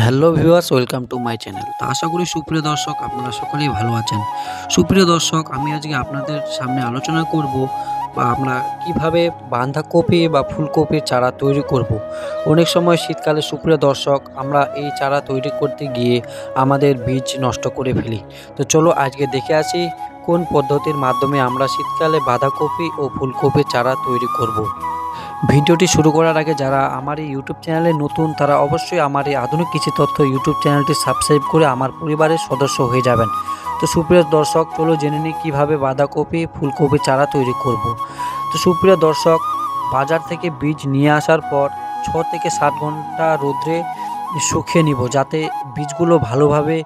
Hello viewers, welcome to my channel. তো আশা করি সুপ্রিয় দর্শক আপনারা সকলেই ভালো আছেন। সুপ্রিয় দর্শক, আমি আজকে আপনাদের সামনে আলোচনা করব বা আমরা কিভাবে বাঁধাকপি বা ফুলকপির চারা তৈরি করব। অনেক সময় শীতকালে সুপ্রিয় দর্শক আমরা এই চারা তৈরি করতে গিয়ে আমাদের বীজ নষ্ট করে ফেলি। তো চলো আজকে দেখে আসি কোন পদ্ধতির মাধ্যমে আমরা শীতকালে বাঁধাকপি ও ফুলকপির চারা তৈরি করব। ভিডিওটি শুরু করার আগে যারা আমার এই ইউটিউব চ্যানেলে নতুন তারা অবশ্যই আমার এই আধুনিক কৃষি তথ্য ইউটিউব চ্যানেলটি সাবস্ক্রাইব করে আমার পরিবারের সদস্য হয়ে যাবেন। তো সুপ্রিয় দর্শক, চলো জেনে নিই কীভাবে বাঁধাকপি ফুলকপি চারা তৈরি করব। তো সুপ্রিয় দর্শক, বাজার থেকে বীজ নিয়ে আসার পর 6 থেকে 7 ঘন্টা রোদ্রে শুকিয়ে নিব, যাতে বীজগুলো ভালোভাবে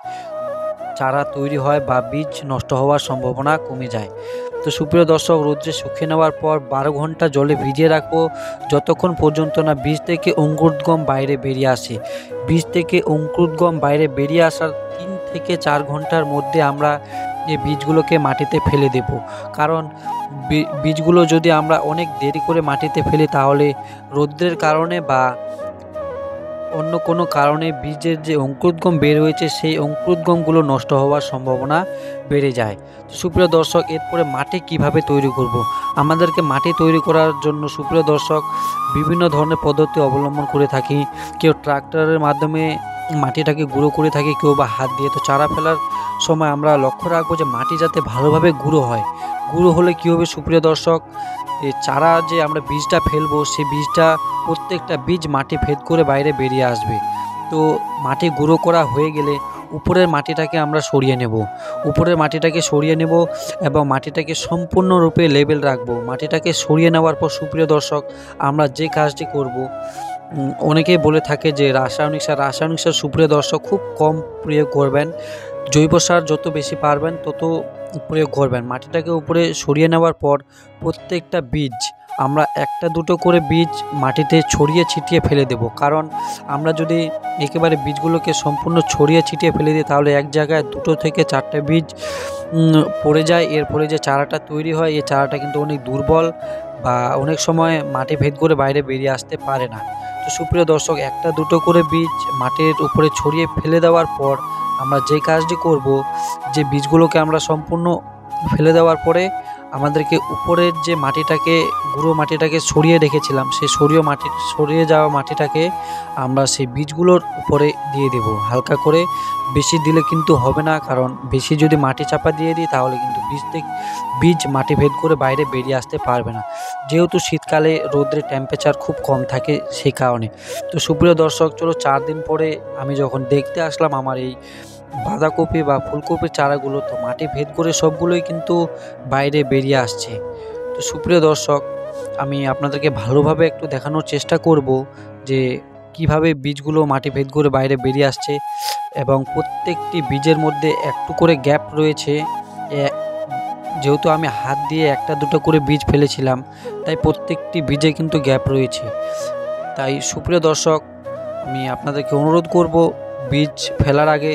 চারা তৈরি হয় বা বীজ নষ্ট হওয়ার সম্ভাবনা কমে যায়। তো সুপ্রিয় দর্শক, রোদ্রে শুকিয়ে নেওয়ার পর 12 ঘন্টা জলে ভিজিয়ে রাখবো, যতক্ষণ পর্যন্ত না বীজ থেকে অঙ্কুরোদ্গম বাইরে বেরিয়ে আসে। বীজ থেকে অঙ্কুরোদ্গম বাইরে বেরিয়ে আসার 3 থেকে 4 ঘন্টার মধ্যে আমরা এই বীজগুলোকে মাটিতে ফেলে দেব। কারণ বীজগুলো যদি আমরা অনেক দেরি করে মাটিতে ফেলি তাহলে রোদ্রের কারণে বা অন্য কোনো কারণে বীজের যে অঙ্কুরোদ্গম বের হয়েছে সেই অঙ্কুরোদ্গমগুলো নষ্ট হওয়ার সম্ভাবনা বেড়ে যায়। তো সুপ্রিয় দর্শক, এরপরে মাটি কিভাবে তৈরি করব। আমাদেরকে মাটি তৈরি করার জন্য সুপ্রিয় দর্শক বিভিন্ন ধরনের পদ্ধতি অবলম্বন করে থাকি। কেউ ট্রাক্টরের মাধ্যমে মাটিটাকে গুঁড়ো করে থাকি, কেউ বা হাত দিয়ে। তো চারা ফেলার সময় আমরা লক্ষ্য রাখবো যে মাটি যাতে ভালোভাবে গুঁড়ো হয়। গুঁড়ো হলে কী হবে সুপ্রিয় দর্শক, এই চারা যে আমরা বীজটা ফেলবো সেই বীজটা প্রত্যেকটা বীজ মাটি ভেদ করে বাইরে বেরিয়ে আসবে। তো মাটি গুঁড়ো করা হয়ে গেলে উপরের মাটিটাকে আমরা সরিয়ে নেব। উপরের মাটিটাকে সরিয়ে নেব এবং মাটিটাকে সম্পূর্ণরূপে লেবেল রাখবো। মাটিটাকে সরিয়ে নেওয়ার পর সুপ্রিয় দর্শক আমরা যে কাজটি করব, অনেকেই বলে থাকে যে রাসায়নিক সার সুপ্রিয় দর্শক খুব কম প্রয়োগ করবেন। জৈব সার যত বেশি পারবেন তত প্রয়োগ করবেন। মাটিটাকে উপরে সরিয়ে নেওয়ার পর প্রত্যেকটা বীজ আমরা একটা দুটো করে বীজ মাটিতে ছড়িয়ে ছিটিয়ে ফেলে দেব। কারণ আমরা যদি একেবারে বীজগুলোকে সম্পূর্ণ ছড়িয়ে ছিটিয়ে ফেলে দিই তাহলে এক জায়গায় 2 থেকে 4টে বীজ পড়ে যায়। এরপরে যে চারাটা তৈরি হয় এই চারাটা কিন্তু অনেক দুর্বল বা অনেক সময় মাটি ভেদ করে বাইরে বেরিয়ে আসতে পারে না। তো সুপ্রিয় দর্শক, একটা দুটো করে বীজ মাটির উপরে ছড়িয়ে ফেলে দেওয়ার পর আমরা যে কাজটি করব, যে বীজগুলোকে আমরা সম্পূর্ণ ফেলে দেওয়ার পরে আমাদেরকে উপরের যে মাটিটাকে গুঁড়ো মাটিটাকে সরিয়ে রেখেছিলাম সেই সরিয়ে যাওয়া মাটিটাকে আমরা সেই বীজগুলোর উপরে দিয়ে দেব হালকা করে। বেশি দিলে কিন্তু হবে না, কারণ বেশি যদি মাটি চাপা দিয়ে দিই তাহলে কিন্তু বীজ মাটি ভেদ করে বাইরে বেরিয়ে আসতে পারবে না, যেহেতু শীতকালে রোদ্রের টেম্পারেচার খুব কম থাকে সেই কারণে। তো সুপ্রিয় দর্শক, চলো 4 দিন পরে আমি যখন দেখতে আসলাম আমার এই বাঁধাকপি বা ফুলকপির চারাগুলো, তো মাটি ভেদ করে সবগুলোই কিন্তু বাইরে বেরিয়ে আসছে। তো সুপ্রিয় দর্শক, আমি আপনাদেরকে ভালোভাবে একটু দেখানোর চেষ্টা করব যে কিভাবে বীজগুলো মাটি ভেদ করে বাইরে বেরিয়ে আসছে এবং প্রত্যেকটি বীজের মধ্যে একটু করে গ্যাপ রয়েছে। যেহেতু আমি হাত দিয়ে একটা দুটো করে বীজ ফেলেছিলাম তাই প্রত্যেকটি বীজে কিন্তু গ্যাপ রয়েছে। তাই সুপ্রিয় দর্শক, আমি আপনাদেরকে অনুরোধ করব বীজ ফেলার আগে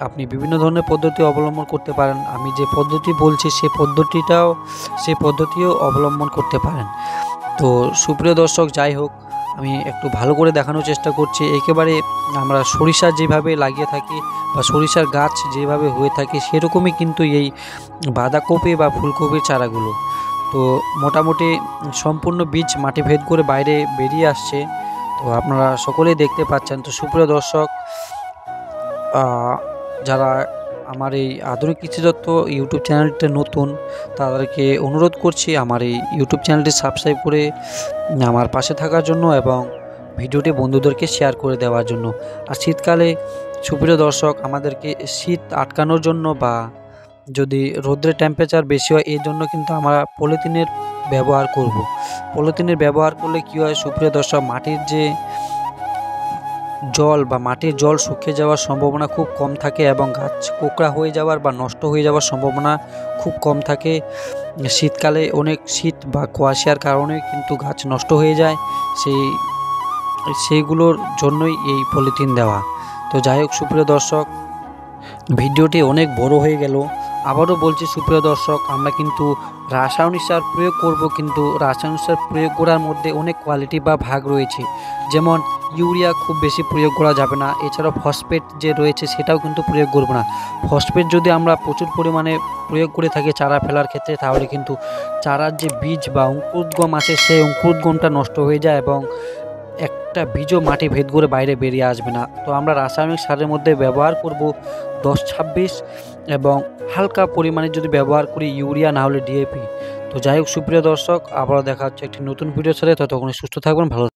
আপনি বিভিন্ন ধরনের পদ্ধতি অবলম্বন করতে পারেন। আমি যে পদ্ধতি বলছি সেই পদ্ধতিও অবলম্বন করতে পারেন। তো সুপ্রিয় দর্শক, যাই হোক, আমি একটু ভালো করে দেখানোর চেষ্টা করছি। একেবারে আমরা সরিষা যেভাবে লাগিয়ে থাকি বা সরিষার গাছ যেভাবে হয়ে থাকে সেরকমই কিন্তু এই বাঁধাকপি বা ফুলকপির চারাগুলো। তো মোটামুটি সম্পূর্ণ বীজ মাটি ভেদ করে বাইরে বেরিয়ে আসছে, তো আপনারা সকলেই দেখতে পাচ্ছেন। তো সুপ্রিয় দর্শক, যারা আমার এই আধুনিক কৃষিতত্ত্ব ইউটিউব চ্যানেলটা নতুন তাদেরকে অনুরোধ করছি আমার এই ইউটিউব চ্যানেলটি সাবস্ক্রাইব করে আমার পাশে থাকার জন্য এবং ভিডিওটি বন্ধুদেরকে শেয়ার করে দেওয়ার জন্য। আর শীতকালে সুপ্রিয় দর্শক আমাদেরকে শীত আটকানোর জন্য বা যদি রোদ্রের টেম্পারেচার বেশি হয় এই জন্য কিন্তু আমরা পলিথিনের ব্যবহার করব। পলিথিনের ব্যবহার করলে কী হয় সুপ্রিয় দর্শক, মাটির যে মাটির জল শুকিয়ে যাওয়ার সম্ভাবনা খুব কম থাকে এবং গাছ কোঁকড়া হয়ে যাওয়ার বা নষ্ট হয়ে যাওয়ার সম্ভাবনা খুব কম থাকে। শীতকালে অনেক শীত বা কুয়াশার কারণে কিন্তু গাছ নষ্ট হয়ে যায়, সেইগুলোর জন্যই এই পলিথিন দেওয়া। তো যাই হোক সুপ্রিয় দর্শক, ভিডিওটি অনেক বড় হয়ে গেল। আবারও বলছি সুপ্রিয় দর্শক, আমরা কিন্তু রাসায়নিক সার প্রয়োগ করব, কিন্তু রাসায়নিক সার প্রয়োগ করার মধ্যে অনেক কোয়ালিটি বা ভাগ রয়েছে। যেমন ইউরিয়া খুব বেশি প্রয়োগ করা যাবে না, এছাড়াও ফসফেট যে রয়েছে সেটাও কিন্তু প্রয়োগ করব না। ফসফেট যদি আমরা প্রচুর পরিমাণে প্রয়োগ করে থাকি চারা ফেলার ক্ষেত্রে, তাহলে কিন্তু চারার যে বীজ বা অঙ্কুরোদ্গম আছে সেই অঙ্কুরোদ্গমটা নষ্ট হয়ে যায় এবং একটা বীজও মাটি ভেদ করে বাইরে বেরিয়ে আসবে না। তো আমরা রাসায়নিক সারের মধ্যে ব্যবহার করব 10-26 এবং হালকা পরিমাণে যদি ব্যবহার করি ইউরিয়া, না হলে ডিএপি। তো যাই হোক সুপ্রিয় দর্শক, আবারও দেখা হচ্ছে একটি নতুন ভিডিওর সাথে। ততক্ষণ সুস্থ থাকবেন, ভালো